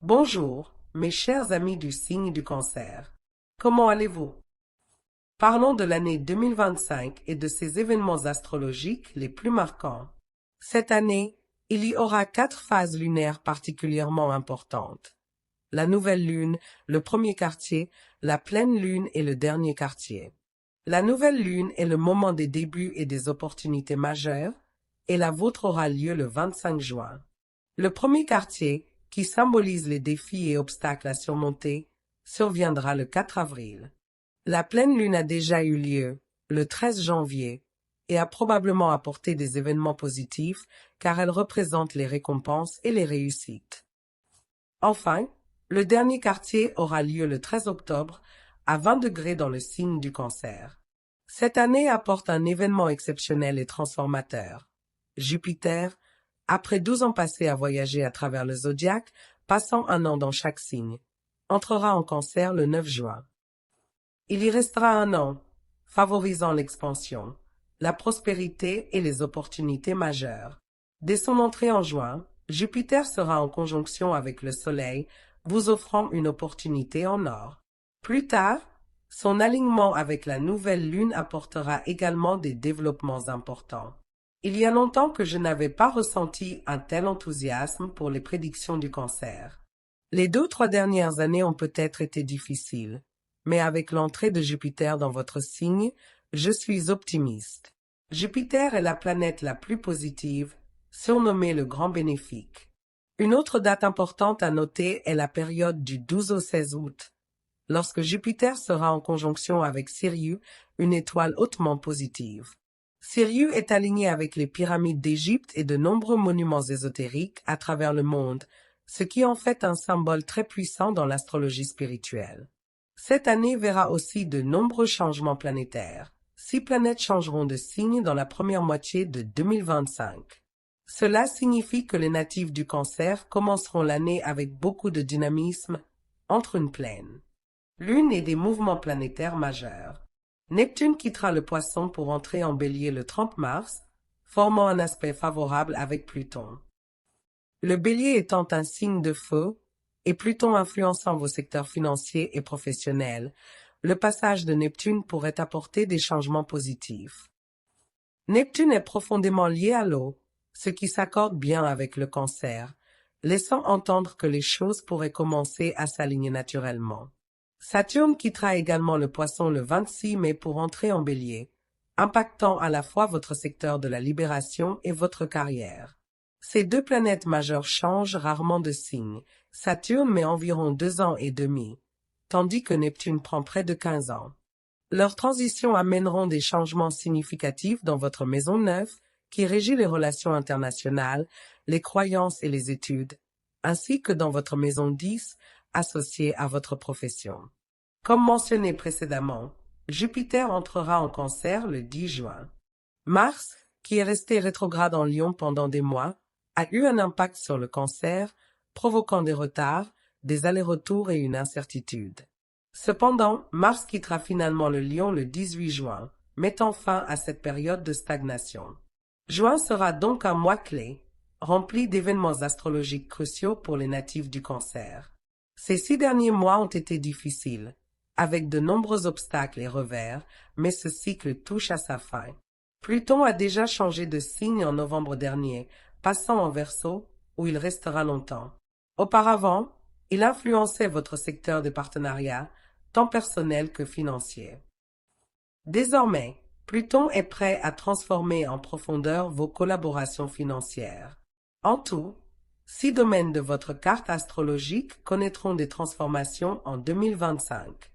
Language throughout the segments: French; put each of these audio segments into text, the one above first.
Bonjour, mes chers amis du signe du Cancer. Comment allez-vous? Parlons de l'année 2025 et de ses événements astrologiques les plus marquants. Cette année, il y aura 4 phases lunaires particulièrement importantes. La nouvelle lune, le premier quartier, la pleine lune et le dernier quartier. La nouvelle lune est le moment des débuts et des opportunités majeures, et la vôtre aura lieu le 25 juin. Le premier quartier, qui symbolise les défis et obstacles à surmonter, surviendra le 4 avril. La pleine lune a déjà eu lieu, le 13 janvier, et a probablement apporté des événements positifs car elle représente les récompenses et les réussites. Enfin, le dernier quartier aura lieu le 13 octobre à 20 degrés dans le signe du Cancer. Cette année apporte un événement exceptionnel et transformateur. Jupiter, après 12 ans passés à voyager à travers le zodiaque, passant un an dans chaque signe, entrera en Cancer le 9 juin. Il y restera un an, favorisant l'expansion, la prospérité et les opportunités majeures. Dès son entrée en juin, Jupiter sera en conjonction avec le Soleil, vous offrant une opportunité en or. Plus tard, son alignement avec la nouvelle lune apportera également des développements importants. Il y a longtemps que je n'avais pas ressenti un tel enthousiasme pour les prédictions du Cancer. Les 2 ou 3 dernières années ont peut-être été difficiles, mais avec l'entrée de Jupiter dans votre signe, je suis optimiste. Jupiter est la planète la plus positive, surnommée le Grand Bénéfique. Une autre date importante à noter est la période du 12 au 16 août, lorsque Jupiter sera en conjonction avec Sirius, une étoile hautement positive. Sirius est aligné avec les pyramides d'Égypte et de nombreux monuments ésotériques à travers le monde, ce qui en fait un symbole très puissant dans l'astrologie spirituelle. Cette année verra aussi de nombreux changements planétaires. 6 planètes changeront de signe dans la première moitié de 2025. Cela signifie que les natifs du Cancer commenceront l'année avec beaucoup de dynamisme entre une pleine lune et des mouvements planétaires majeurs. Neptune quittera le Poisson pour entrer en Bélier le 30 mars, formant un aspect favorable avec Pluton. Le Bélier étant un signe de feu, et Pluton influençant vos secteurs financiers et professionnels, le passage de Neptune pourrait apporter des changements positifs. Neptune est profondément lié à l'eau, ce qui s'accorde bien avec le Cancer, laissant entendre que les choses pourraient commencer à s'aligner naturellement. Saturne quittera également le Poisson le 26 mai pour entrer en Bélier, impactant à la fois votre secteur de la libération et votre carrière. Ces 2 planètes majeures changent rarement de signe. Saturne met environ 2 ans et demi, tandis que Neptune prend près de 15 ans. Leurs transitions amèneront des changements significatifs dans votre maison 9, qui régit les relations internationales, les croyances et les études, ainsi que dans votre maison 10, associée à votre profession. Comme mentionné précédemment, Jupiter entrera en Cancer le 10 juin. Mars, qui est resté rétrograde en Lion pendant des mois, a eu un impact sur le Cancer, provoquant des retards, des allers-retours et une incertitude. Cependant, Mars quittera finalement le Lion le 18 juin, mettant fin à cette période de stagnation. Juin sera donc un mois clé, rempli d'événements astrologiques cruciaux pour les natifs du Cancer. Ces 6 derniers mois ont été difficiles, avec de nombreux obstacles et revers, mais ce cycle touche à sa fin. Pluton a déjà changé de signe en novembre dernier, passant en Verseau, où il restera longtemps. Auparavant, il influençait votre secteur de partenariat, tant personnel que financier. Désormais, Pluton est prêt à transformer en profondeur vos collaborations financières. En tout, 6 domaines de votre carte astrologique connaîtront des transformations en 2025.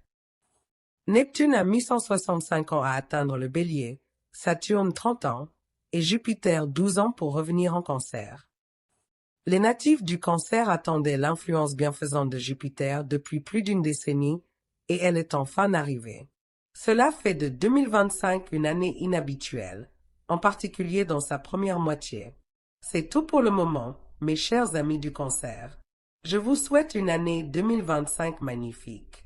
Neptune a mis 165 ans à atteindre le Bélier, Saturne 30 ans et Jupiter 12 ans pour revenir en Cancer. Les natifs du Cancer attendaient l'influence bienfaisante de Jupiter depuis plus d'une décennie et elle est enfin arrivée. Cela fait de 2025 une année inhabituelle, en particulier dans sa première moitié. C'est tout pour le moment, mes chers amis du concert. Je vous souhaite une année 2025 magnifique.